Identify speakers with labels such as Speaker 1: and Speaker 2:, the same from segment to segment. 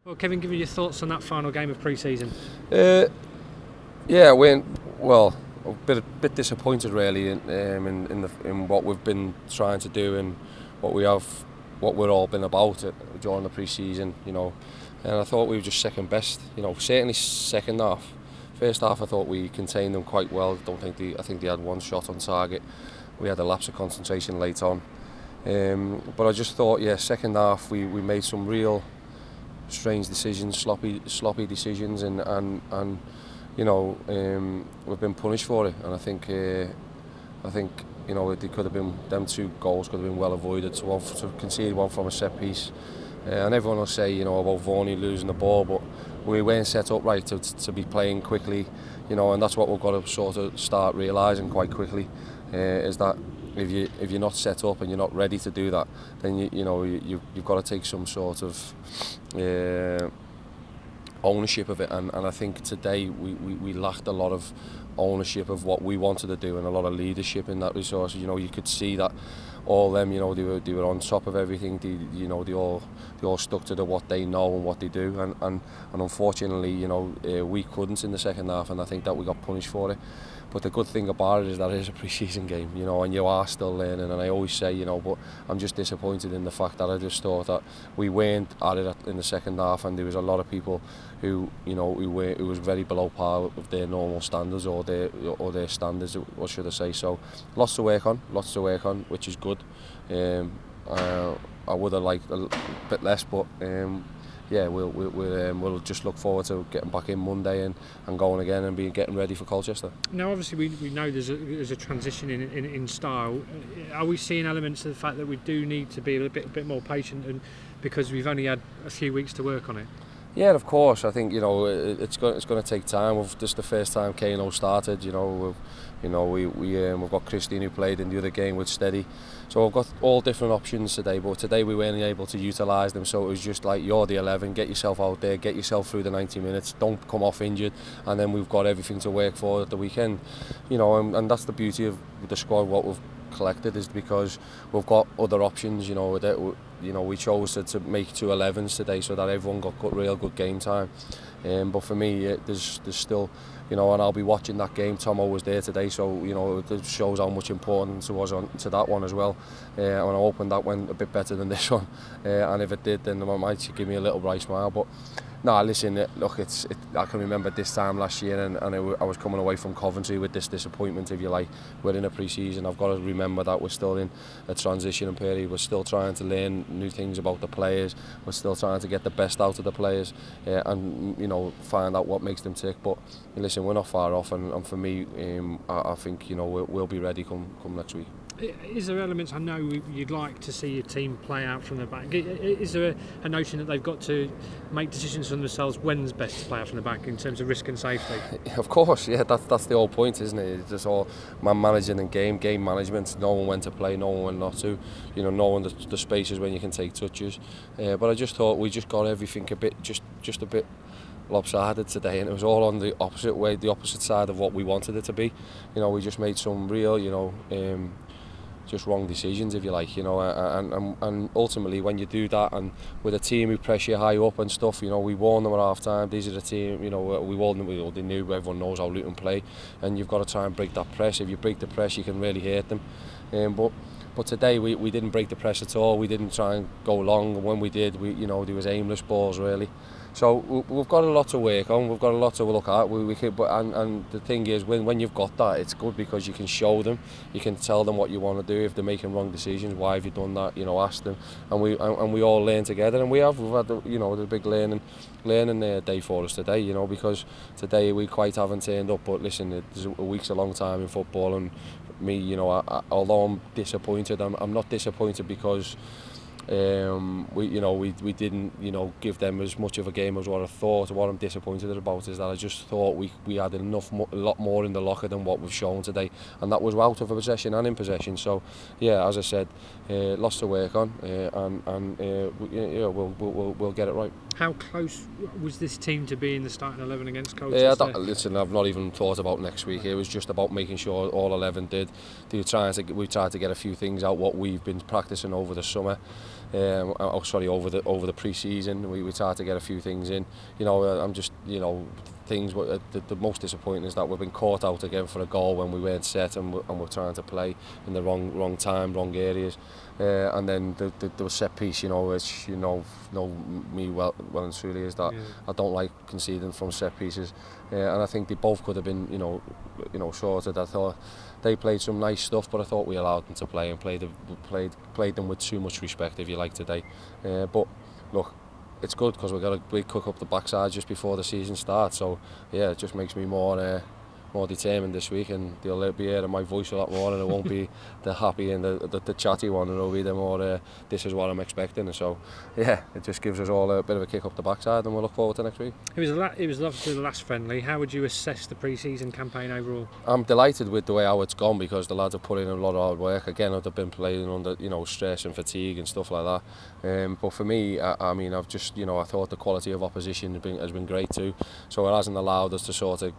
Speaker 1: Well, Kevin, give me your thoughts on that final game of pre-season.
Speaker 2: Yeah, well, a bit disappointed really in what we've been trying to do and what we're all been about during the pre-season, and I thought we were just second best, certainly second half. First half I thought we contained them quite well. I think they had one shot on target. We had a lapse of concentration late on, but I just thought, yeah, second half we made some real strange decisions, sloppy decisions, and we've been punished for it. And I think they could have been, them two goals could have been well avoided. To concede one from a set piece, and everyone will say about Varney losing the ball, but we weren't set up right to be playing quickly, and that's what we've got to sort of start realising quite quickly, is that if you're not set up and you're not ready to do that, then you've got to take some sort of ownership of it, and I think today we lacked a lot of ownership of what we wanted to do and a lot of leadership in that resource. You could see that all them, they were on top of everything. They all stuck to what they know and what they do, and unfortunately, we couldn't in the second half, and I think that we got punished for it. But the good thing about it is that it is a pre-season game, and you are still learning. And I always say, but I'm just disappointed in the fact that I just thought that we weren't at it in the second half, and there was a lot of people who, who was very below par of their normal standards or their standards, what should I say? So, lots to work on, which is good. I would have liked a bit less, but. Yeah, we'll just look forward to getting back in Monday and going again and getting ready for Colchester.
Speaker 1: Now, obviously, we know there's a transition in style. Are we seeing elements of the fact that we do need to be a bit more patient, and because we've only had a few weeks to work on it?
Speaker 2: Yeah, of course. I think it's going to take time. This is the first time Kano started. We've got Christine who played in the other game with Steady, so we've got all different options today. But today we weren't able to utilise them, so it was just like, you're the 11, get yourself out there, get yourself through the 90 minutes, don't come off injured, and then we've got everything to work for at the weekend. And that's the beauty of the squad. What we've collected is because we've got other options. We chose to make 2 11s today so that everyone got real good game time. But for me, there's still, and I'll be watching that game. Tomo was there today, so it shows how much importance it was to that one as well. And I'm hoping that went a bit better than this one. And if it did, then it might give me a little bright smile. But no, listen, look, I can remember this time last year, and I was coming away from Coventry with this disappointment, if you like. We're in a pre-season. I've got to remember that we're still in a transition period. We're still trying to learn new things about the players. We're still trying to get the best out of the players, and find out what makes them tick. But listen, we're not far off, and for me, I think we'll be ready come next week.
Speaker 1: Is there elements, I know you'd like to see your team play out from the back, is there a notion that they've got to make decisions for themselves when's best to play out from the back in terms of risk and safety?
Speaker 2: Of course, yeah, that's the whole point, isn't it? It's just all man managing and game management, knowing when to play, knowing when not to, knowing the spaces when you can take touches. But I just thought we just got everything just a bit lopsided today, and it was all on the opposite side of what we wanted it to be. We just made some real, just wrong decisions, if you like, and ultimately when you do that, and with a team who press you high up and stuff, we warned them at half time, these are the team, we warned them, they knew, everyone knows how Luton play, and you've got to try and break that press. If you break the press, you can really hurt them. But today we didn't break the press at all. We didn't try and go long, and when we did, there was aimless balls really. So we've got a lot to work on. We've got a lot to look at. And the thing is, when you've got that, it's good because you can show them, you can tell them what you want to do. If they're making wrong decisions, why have you done that? Ask them, and we all learn together. And we've had the big learning day for us today. Because today we quite haven't turned up. But listen, a week's a long time in football, and me, although I'm disappointed, I'm not disappointed because we didn't give them as much of a game as what I thought. What I'm disappointed about is that I just thought we had a lot more in the locker than what we've shown today, and that was out of possession and in possession. So yeah, as I said, lots to work on, and we'll get it right.
Speaker 1: How close was this team to being the starting 11 against Colchester?
Speaker 2: Listen, I've not even thought about next week. It was just about making sure all 11 did. We tried to get a few things out what we've been practicing over the summer. over the pre-season. We tried to get a few things in. I'm just, things. The most disappointing is that we've been caught out again for a goal when we weren't set, and we're trying to play in the wrong time, wrong areas. And then the set piece, which know me well and truly, is that I don't like conceding from set pieces, and I think they both could have been sorted. I thought they played some nice stuff, but I thought we allowed them to play and played them with too much respect, if you like, today. But look, it's good because we've got a big cook up the backside just before the season starts. So yeah, it just makes me more determined this week, and they'll be hearing my voice a lot more, and it won't be the happy and the chatty one, and it'll be the more this is what I'm expecting. And so yeah, it just gives us all a bit of a kick up the backside, and we'll look forward to next week.
Speaker 1: It was obviously the last friendly. How would you assess the pre-season campaign overall? I'm
Speaker 2: delighted with the way how it's gone, because the lads have put in a lot of hard work. Again, they've been playing under stress and fatigue and stuff like that. But for me, I mean, I've just I thought the quality of opposition has been great too. So it hasn't allowed us to sort of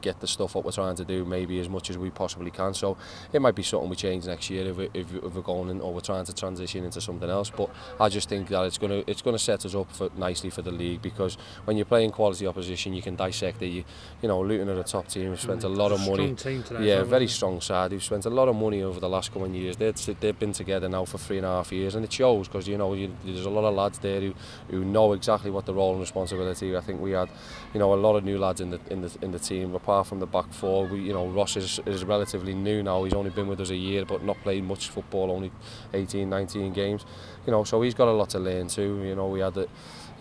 Speaker 2: get the stuff what we're trying to do maybe as much as we possibly can. So it might be something we change next year if we're going in, or we're trying to transition into something else. But I just think that it's gonna set us up nicely for the league, because when you're playing quality opposition, you can dissect it. Luton are a top team. We've spent a lot of money.
Speaker 1: Strong team today.
Speaker 2: Very strong side. We've spent a lot of money over the last coming years. They've been together now for 3.5 years, and it shows, because there's a lot of lads there who know exactly what the role and responsibility. I think we had a lot of new lads in the team. Apart from the back four, Ross is relatively new now. He's only been with us a year, but not played much football, only 18, 19 games. So he's got a lot to learn too. We had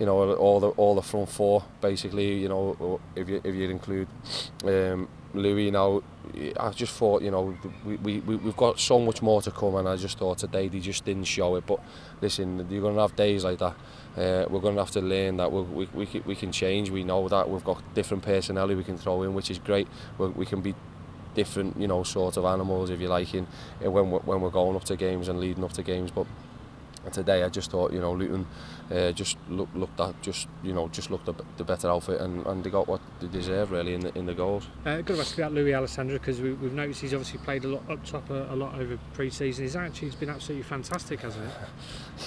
Speaker 2: all the front four basically. If you include Louis now, I just thought we've got so much more to come, and I just thought today they just didn't show it. But listen, you're going to have days like that. We're going to have to learn that we can change. We know that we've got different personality we can throw in, which is great. We can be different, sort of animals, if you like, when we're going up to games and leading up to games. But today I just thought Luton just looked the better outfit, and they got what they deserve really in the goals.
Speaker 1: Got to ask about Louis Alessandro, because we've noticed he's obviously played a lot up top a lot over pre-season. He's been absolutely fantastic, hasn't he?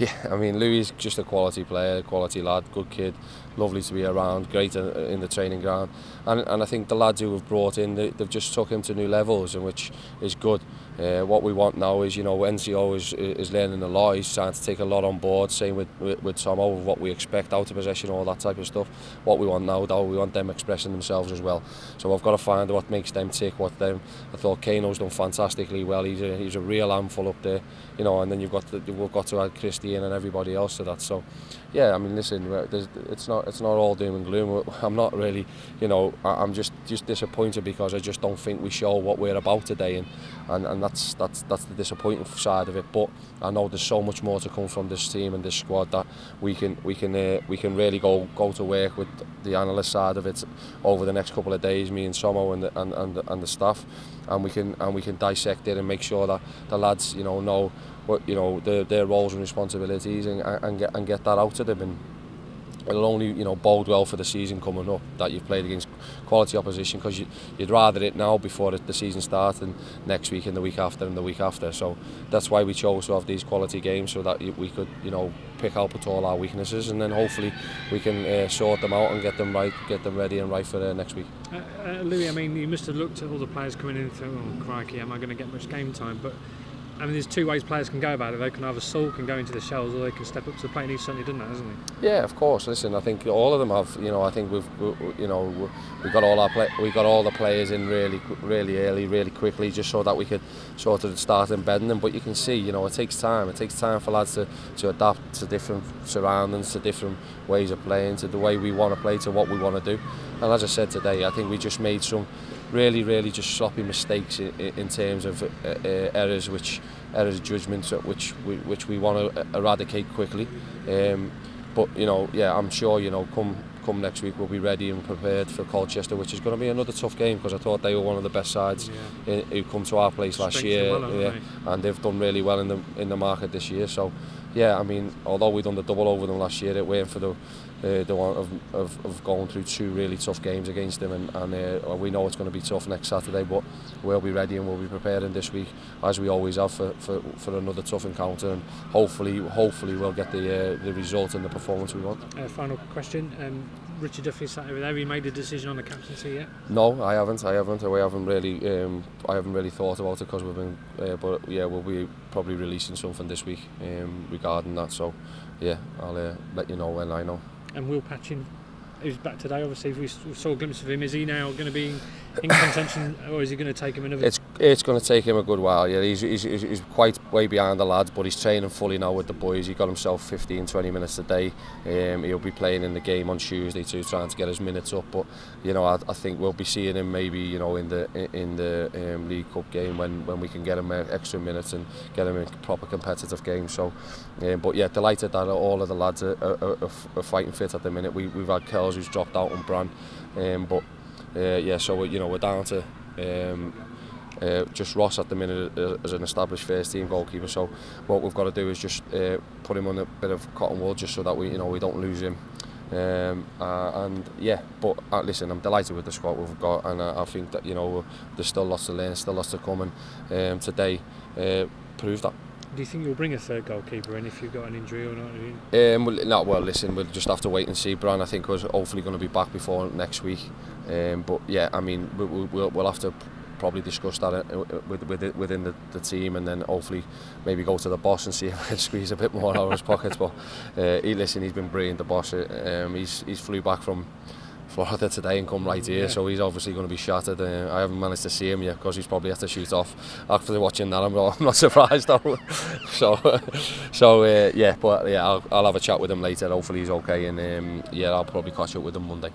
Speaker 2: Yeah, I mean, Louis is just a quality player, a quality lad, good kid, lovely to be around, great in the training ground, and I think the lads who have brought in, they've just took him to new levels, and which is good. What we want now is, NCO is learning a lot. He's trying to take a lot on board. Same with Tomo, what we expect out of possession, all that type of stuff. What we want now, though, we want them expressing themselves as well. So I've got to find what makes them tick. I thought Kano's done fantastically well. He's a real handful up there, and then we've got to add Christie in and everybody else to that. So yeah, I mean, listen, it's not all doom and gloom. I'm not really, I'm just disappointed, because I just don't think we show what we're about today, and that's the disappointing side of it. But I know there's so much more to come from this team and this squad, that we can really go to work with the analyst side of it over the next couple of days, me and Somo and the staff, and we can dissect it and make sure that the lads know what their roles and responsibilities, and get that out of them. And it'll only bode well for the season coming up, that you've played against quality opposition, because you'd rather it now before the season starts than next week and the week after and the week after. So that's why we chose to have these quality games, so that we could pick out at all our weaknesses, and then hopefully we can sort them out and get them ready and right for next week.
Speaker 1: Louis, I mean, you must have looked at all the players coming in and thought, oh crikey, am I going to get much game time? But I mean, there's two ways players can go about it. They can either sulk and go into the shells, or they can step up to the plate, and he's certainly done that, hasn't he?
Speaker 2: Yeah, of course. Listen, I think all of them have. I think we got all the players in really early, really quickly, just so that we could sort of start embedding them. But you can see, it takes time. It takes time for lads to adapt to different surroundings, to different ways of playing, to the way we want to play, to what we want to do. And as I said today, I think we just made some really just sloppy mistakes in terms of errors of judgment, which we want to eradicate quickly. But I'm sure come next week we'll be ready and prepared for Colchester, which is going to be another tough game, because I thought they were one of the best sides who come to our place last year, and they've done really well in the market this year. So Yeah, I mean, although we done the double over them last year, it weren't for the one of going through 2 really tough games against them, and we know it's going to be tough next Saturday, but we'll be ready and we'll be preparing this week, as we always have, for another tough encounter, and hopefully we'll get the result and the performance we want.
Speaker 1: Final question. Richard Duffy sat over there. Have you made a decision on the captaincy yet?
Speaker 2: No, I haven't. I haven't really thought about it, because we've been. But yeah, we'll be probably releasing something this week regarding that. So yeah, I'll let you know when I know.
Speaker 1: And Will Patchin, who's back today, obviously we saw a glimpse of him. Is he now going to be in contention, or is he going to take him another?
Speaker 2: It's going to take him a good while. Yeah, he's quite way behind the lads, but he's training fully now with the boys. He got himself 15-20 minutes a day. He'll be playing in the game on Tuesday too, trying to get his minutes up. But you know, I think we'll be seeing him maybe, you know, in the League Cup game when we can get him extra minutes and get him in proper competitive games. So, but yeah, delighted that all of the lads are fighting fit at the minute. We've had Kells who's dropped out on Bran, but yeah, so we're down to just Ross at the minute as an established first team goalkeeper. So what we've got to do is just put him on a bit of cotton wool, just so that we don't lose him. And yeah, but listen, I'm delighted with the squad we've got, and I think that there's still lots to learn, still lots to come, and today proved that.
Speaker 1: Do you think you'll bring a third goalkeeper in if you've got an injury or not?
Speaker 2: Well, listen, we'll just have to wait and see. Bran, I think, was hopefully going to be back before next week. But yeah, I mean, we'll have to probably discuss that within the team, and then hopefully maybe go to the boss and see if we can squeeze a bit more out of his pockets. But he's been brilliant, the boss. He's flew back from Florida today and come right here, so he's obviously going to be shattered. I haven't managed to see him yet, because he's probably had to shoot off. After watching that, I'm not surprised though. so yeah, but yeah, I'll have a chat with him later. Hopefully he's okay, and yeah, I'll probably catch up with him Monday.